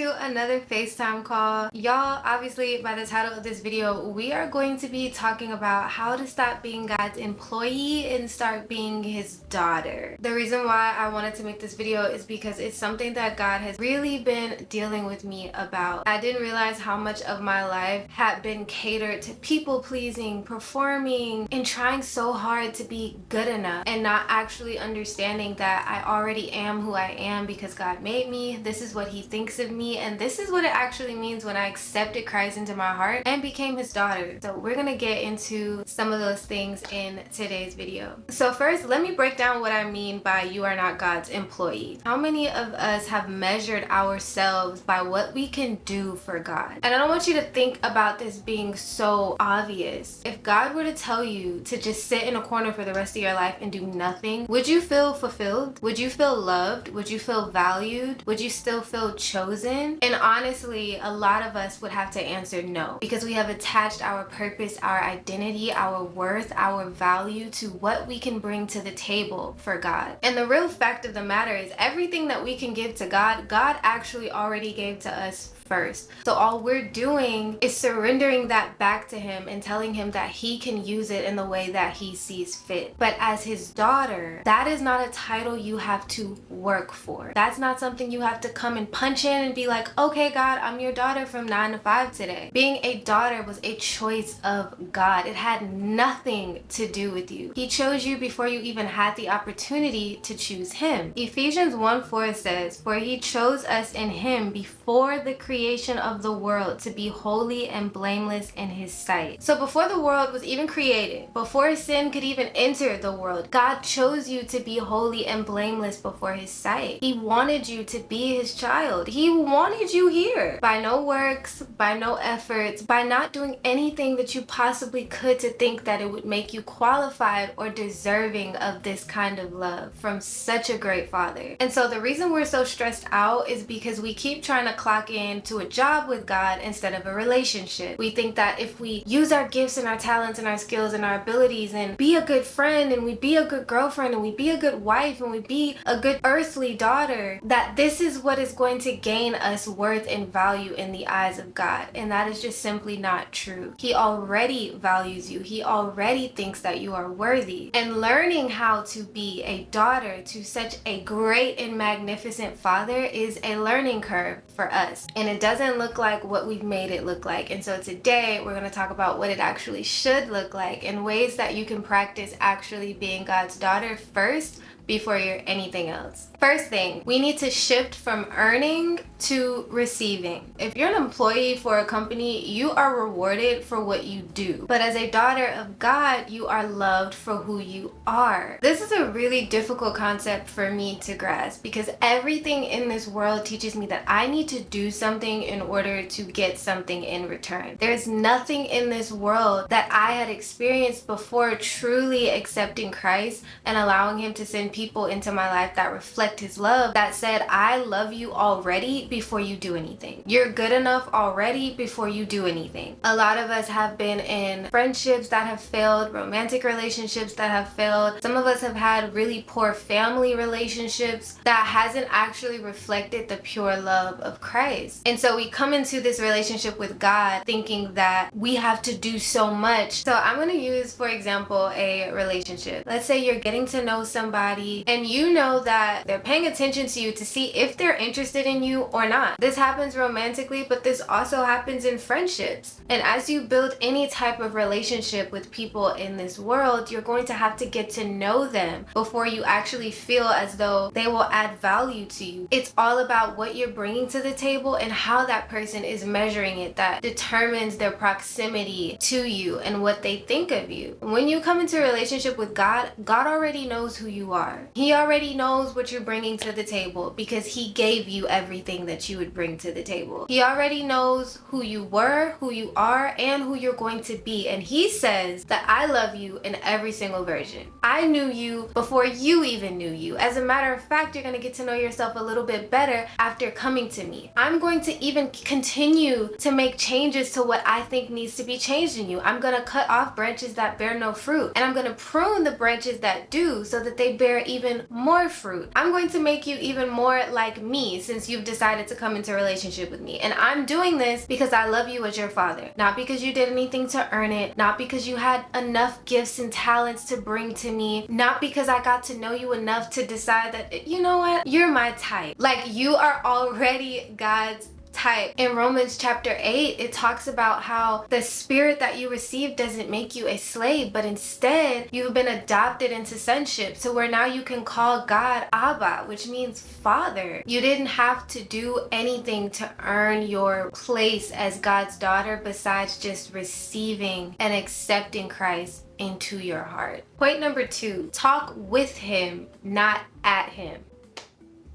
to another FaceTime call. Y'all, obviously by the title of this video, we are going to be talking about how to stop being God's employee and start being his daughter. The reason why I wanted to make this video is because it's something that God has really been dealing with me about. I didn't realize how much of my life had been catered to people pleasing, performing, and trying so hard to be good enough, and not actually understanding that I already am who I am because God made me. This is what he thinks of me, and this is what it actually means when I accepted Christ into my heart and became his daughter. So we're gonna get into some of those things in today's video. So first, let me break down what I mean by you are not God's employee. How many of us have measured ourselves by what we can do for God? And I don't want you to think about this being so obvious. If God were to tell you to just sit in a corner for the rest of your life and do nothing, would you feel fulfilled? Would you feel loved? Would you feel valued? Would you still feel chosen? And honestly, a lot of us would have to answer no, because we have attached our purpose, our identity, our worth, our value to what we can bring to the table for God. And the real fact of the matter is everything that we can give to God, God actually already gave to us first. So all we're doing is surrendering that back to him and telling him that he can use it in the way that he sees fit. But as his daughter, that is not a title you have to work for. That's not something you have to come and punch in and be like, okay, God, I'm your daughter from 9 to 5 today. Being a daughter was a choice of God. It had nothing to do with you. He chose you before you even had the opportunity to choose him. Ephesians 1:4 says, "For he chose us in him before the creation of the world to be holy and blameless in his sight." So before the world was even created, before sin could even enter the world, God chose you to be holy and blameless before his sight. He wanted you to be his child. He wanted you here by no works, by no efforts, by not doing anything that you possibly could to think that it would make you qualified or deserving of this kind of love from such a great father. And so the reason we're so stressed out is because we keep trying to clock in to a job with God instead of a relationship. We think that if we use our gifts and our talents and our skills and our abilities and be a good friend and we be a good girlfriend and we be a good wife and we be a good earthly daughter, that this is what is going to gain us worth and value in the eyes of God. And that is just simply not true. He already values you. He already thinks that you are worthy. And learning how to be a daughter to such a great and magnificent father is a learning curve for us. And it doesn't look like what we've made it look like. And so today we're going to talk about what it actually should look like and ways that you can practice actually being God's daughter first before you're anything else. First thing, we need to shift from earning to receiving. If you're an employee for a company, you are rewarded for what you do. But as a daughter of God, you are loved for who you are. This is a really difficult concept for me to grasp because everything in this world teaches me that I need to do something in order to get something in return. There's nothing in this world that I had experienced before truly accepting Christ and allowing him to send people into my life that reflect his love, that said, I love you already before you do anything. You're good enough already before you do anything. A lot of us have been in friendships that have failed, romantic relationships that have failed. Some of us have had really poor family relationships that hasn't actually reflected the pure love of Christ. And so we come into this relationship with God thinking that we have to do so much. So I'm going to use, for example, a relationship. Let's say you're getting to know somebody and you know that they're paying attention to you to see if they're interested in you or not. This happens romantically, but this also happens in friendships. And as you build any type of relationship with people in this world, you're going to have to get to know them before you actually feel as though they will add value to you. It's all about what you're bringing to the table and how that person is measuring it that determines their proximity to you and what they think of you. When you come into a relationship with God, God already knows who you are. He already knows what you're bringing to the table because he gave you everything that you would bring to the table. He already knows who you were, who you are, and who you're going to be. And he says that I love you in every single version. I knew you before you even knew you. As a matter of fact, you're going to get to know yourself a little bit better after coming to me. I'm going to even continue to make changes to what I think needs to be changed in you. I'm going to cut off branches that bear no fruit, and I'm going to prune the branches that do so that they bear even more fruit. I'm going to make you even more like me since you've decided to come into a relationship with me. And I'm doing this because I love you as your father, not because you did anything to earn it, not because you had enough gifts and talents to bring to me, not because I got to know you enough to decide that, you know what, you're my type. Like, you are already God's type. In Romans chapter 8, it talks about how the spirit that you receive doesn't make you a slave, but instead you've been adopted into sonship, so where now you can call God Abba, which means father. You didn't have to do anything to earn your place as God's daughter besides just receiving and accepting Christ into your heart. Point number 2, talk with him, not at him.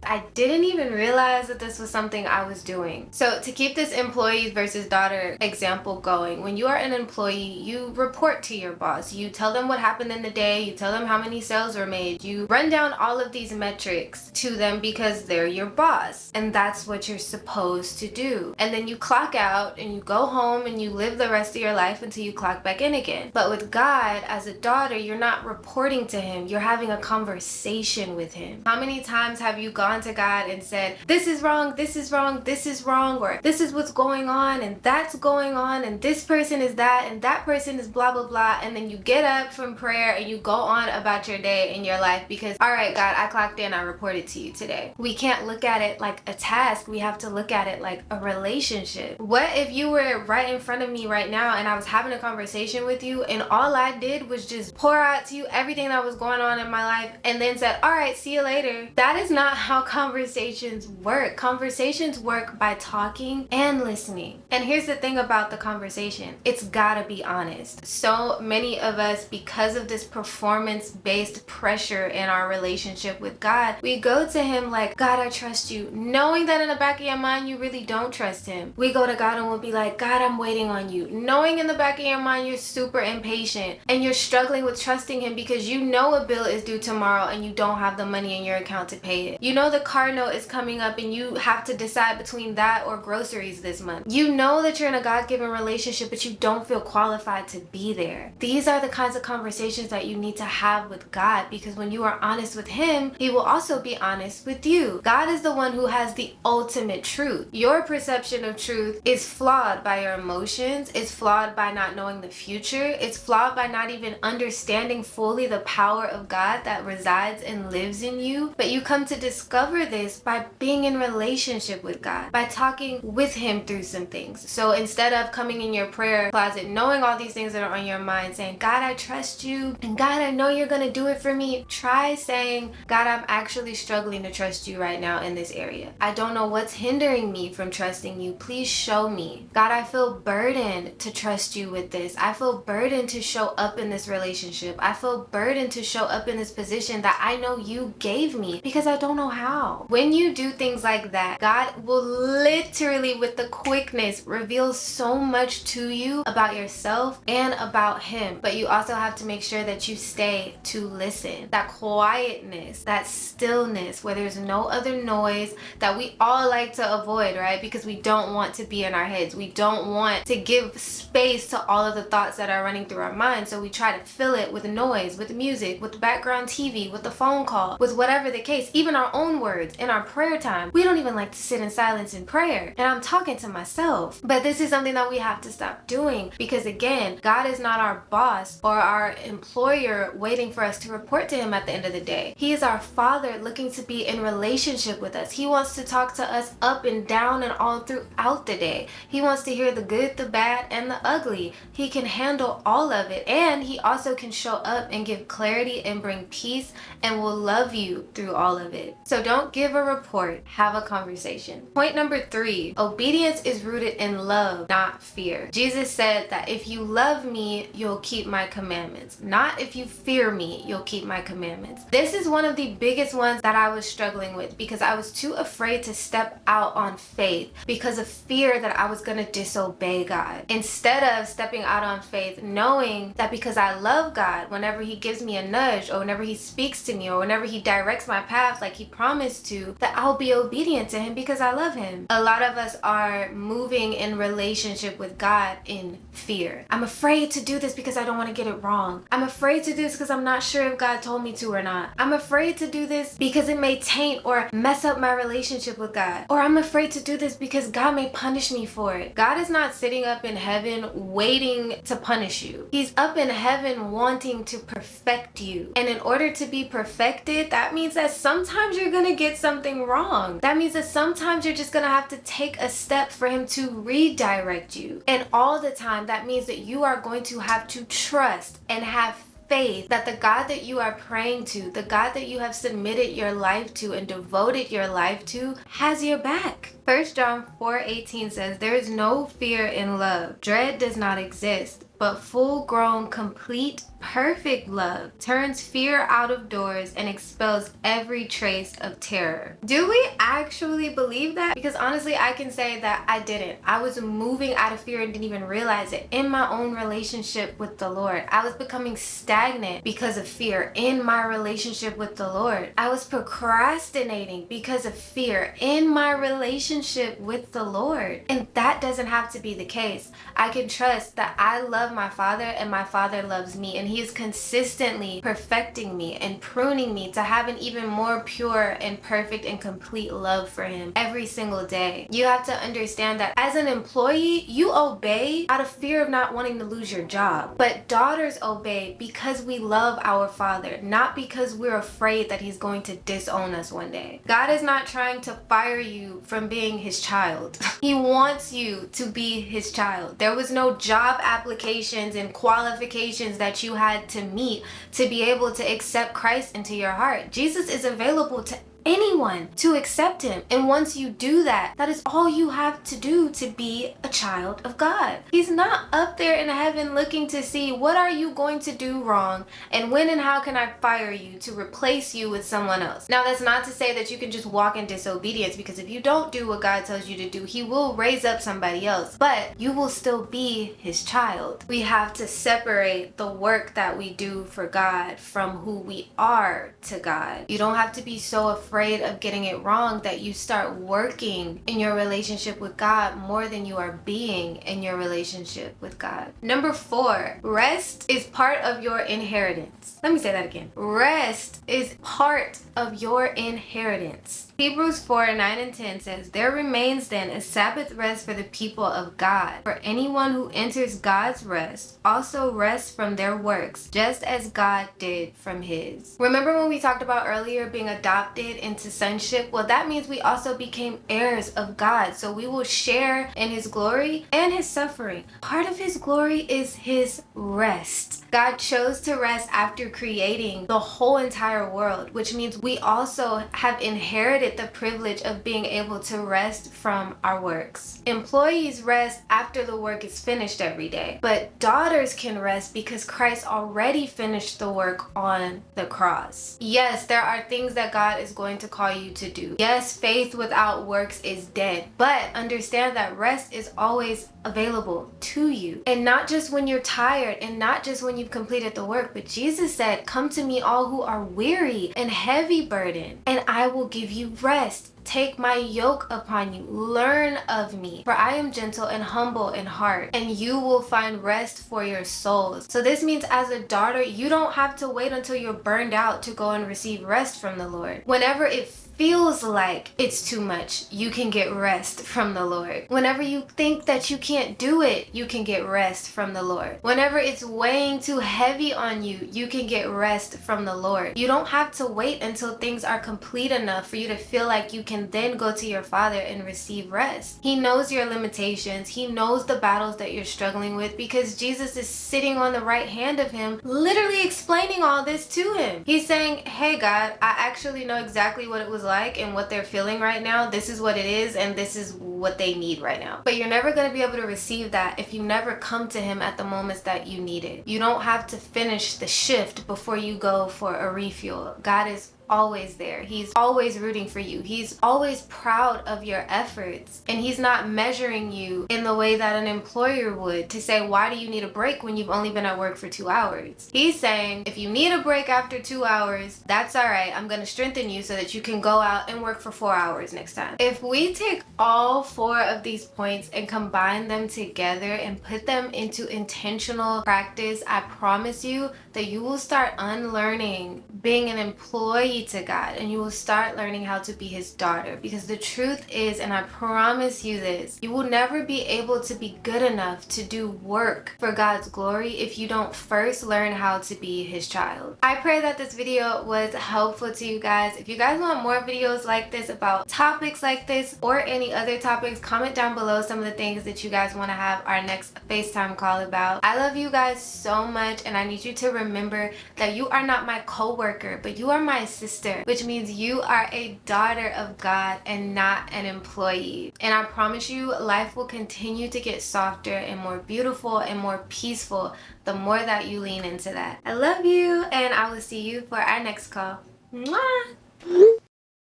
I didn't even realize that this was something I was doing. So to keep this employee versus daughter example going, when you are an employee, you report to your boss. You tell them what happened in the day. You tell them how many sales were made. You run down all of these metrics to them because they're your boss. And that's what you're supposed to do. And then you clock out and you go home and you live the rest of your life until you clock back in again. But with God, as a daughter, you're not reporting to him. You're having a conversation with him. How many times have you gone to God and said, this is wrong, this is wrong, this is wrong, or this is what's going on, and that's going on, and this person is that, and that person is blah, blah, blah, and then you get up from prayer and you go on about your day and your life because, all right, God, I clocked in, I reported to you today. We can't look at it like a task. We have to look at it like a relationship. What if you were right in front of me right now and I was having a conversation with you and all I did was just pour out to you everything that was going on in my life and then said, all right, see you later? That is not how conversations work. Conversations work by talking and listening. And here's the thing about the conversation. It's gotta be honest. So many of us, because of this performance-based pressure in our relationship with God, we go to him like, God, I trust you, knowing that in the back of your mind, you really don't trust him. We go to God and we'll be like, God, I'm waiting on you, knowing in the back of your mind, you're super impatient and you're struggling with trusting him because you know a bill is due tomorrow and you don't have the money in your account to pay it. You know the car note is coming up and you have to decide between that or groceries this month. You know that you're in a God-given relationship, but you don't feel qualified to be there. These are the kinds of conversations that you need to have with God, because when you are honest with him, he will also be honest with you. God is the one who has the ultimate truth. Your perception of truth is flawed by your emotions. It's flawed by not knowing the future. It's flawed by not even understanding fully the power of God that resides and lives in you. But you come to discover this by being in relationship with God, by talking with him through some things. So instead of coming in your prayer closet knowing all these things that are on your mind, saying, God, I trust you, and God, I know you're gonna do it for me, try saying, God, I'm actually struggling to trust you right now in this area. I don't know what's hindering me from trusting you. Please show me. God, I feel burdened to trust you with this. I feel burdened to show up in this relationship. I feel burdened to show up in this position that I know you gave me because I don't know how. When you do things like that, God will literally, with the quickness, reveal so much to you about yourself and about him. But you also have to make sure that you stay to listen. That quietness, that stillness where there's no other noise that we all like to avoid, right? Because we don't want to be in our heads. We don't want to give space to all of the thoughts that are running through our minds. So we try to fill it with noise, with music, with background TV, with the phone call, with whatever the case, even our own words in our prayer time. We don't even like to sit in silence in prayer. And I'm talking to myself. But this is something that we have to stop doing, because again, God is not our boss or our employer waiting for us to report to him at the end of the day. He is our Father looking to be in relationship with us. He wants to talk to us up and down and all throughout the day. He wants to hear the good, the bad, and the ugly. He can handle all of it, and he also can show up and give clarity and bring peace and will love you through all of it. So don't give a report, have a conversation. Point number 3, obedience is rooted in love, not fear. Jesus said that if you love me, you'll keep my commandments. Not if you fear me, you'll keep my commandments. This is one of the biggest ones that I was struggling with, because I was too afraid to step out on faith because of fear that I was going to disobey God. Instead of stepping out on faith, knowing that because I love God, whenever he gives me a nudge or whenever he speaks to me or whenever he directs my path like he promised promised to, that I'll be obedient to him because I love him. A lot of us are moving in relationship with God in fear. I'm afraid to do this because I don't want to get it wrong. I'm afraid to do this because I'm not sure if God told me to or not. I'm afraid to do this because it may taint or mess up my relationship with God. Or I'm afraid to do this because God may punish me for it. God is not sitting up in heaven waiting to punish you. He's up in heaven wanting to perfect you. And in order to be perfected, that means that sometimes you're gonna get something wrong. That means that sometimes you're just gonna have to take a step for him to redirect you. And all the time, that means that you are going to have to trust and have faith that the God that you are praying to, the God that you have submitted your life to and devoted your life to, has your back. 1 John 4:18 says, "There is no fear in love. Dread does not exist, but full-grown, complete, perfect love turns fear out of doors and expels every trace of terror." Do we actually believe that? Because honestly, I can say that I didn't. I was moving out of fear and didn't even realize it in my own relationship with the Lord. I was becoming stagnant because of fear in my relationship with the Lord. I was procrastinating because of fear in my relationship with the Lord. And that doesn't have to be the case. I can trust that I love my Father and my Father loves me, and he is consistently perfecting me and pruning me to have an even more pure and perfect and complete love for him every single day. You have to understand that as an employee, you obey out of fear of not wanting to lose your job. But daughters obey because we love our Father, not because we're afraid that he's going to disown us one day. God is not trying to fire you from being his child. He wants you to be his child. There was no job applications and qualifications that you had to meet to be able to accept Christ into your heart. Jesus is available to anyone to accept him. And once you do that, that is all you have to do to be a child of God. He's not up there in heaven looking to see what are you going to do wrong and when and how can I fire you to replace you with someone else. Now, that's not to say that you can just walk in disobedience, because if you don't do what God tells you to do, he will raise up somebody else, but you will still be his child. We have to separate the work that we do for God from who we are to God. You don't have to be so afraid of getting it wrong that you start working in your relationship with God more than you are being in your relationship with God. Number 4, rest is part of your inheritance. Let me say that again. Rest is part of your inheritance. Hebrews 4:9-10 says, "There remains then a Sabbath rest for the people of God. For anyone who enters God's rest also rests from their works, just as God did from his." Remember when we talked about earlier being adopted into sonship? Well, that means we also became heirs of God. So we will share in his glory and his suffering. Part of his glory is his rest. God chose to rest after creating the whole entire world, which means we also have inherited the privilege of being able to rest from our works. Employees rest after the work is finished every day, but daughters can rest because Christ already finished the work on the cross. Yes, there are things that God is going to call you to do. Yes, faith without works is dead, but understand that rest is always available to you, and not just when you're tired and not just when you've completed the work, but Jesus said, "Come to me all who are weary and heavy burdened, and I will give you rest. Take my yoke upon you. Learn of me, for I am gentle and humble in heart, and you will find rest for your souls." So this means as a daughter, you don't have to wait until you're burned out to go and receive rest from the Lord. Whenever it feels like it's too much, you can get rest from the Lord. Whenever you think that you can't do it, you can get rest from the Lord. Whenever it's weighing too heavy on you, you can get rest from the Lord. You don't have to wait until things are complete enough for you to feel like you can then go to your Father and receive rest. He knows your limitations. He knows the battles that you're struggling with, because Jesus is sitting on the right hand of him, literally explaining all this to him. He's saying, "Hey God, I actually know exactly what it was like and what they're feeling right now. This is what it is, and this is what they need right now." But you're never going to be able to receive that if you never come to him at the moments that you need it. You don't have to finish the shift before you go for a refuel. God is always there. He's always rooting for you. He's always proud of your efforts. And he's not measuring you in the way that an employer would to say, why do you need a break when you've only been at work for 2 hours? He's saying, if you need a break after 2 hours, that's all right. I'm going to strengthen you so that you can go out and work for 4 hours next time. If we take all 4 of these points and combine them together and put them into intentional practice, I promise you that you will start unlearning being an employee to God, and you will start learning how to be his daughter. Because the truth is, and I promise you this, you will never be able to be good enough to do work for God's glory if you don't first learn how to be his child. I pray that this video was helpful to you guys. If you guys want more videos like this about topics like this or any other topics, comment down below some of the things that you guys want to have our next FaceTime call about. I love you guys so much, and I need you to remember that you are not my co-worker, but you are my sister, which means you are a daughter of God and not an employee. And I promise you, life will continue to get softer and more beautiful and more peaceful the more that you lean into that. I love you, and I will see you for our next call. Mwah!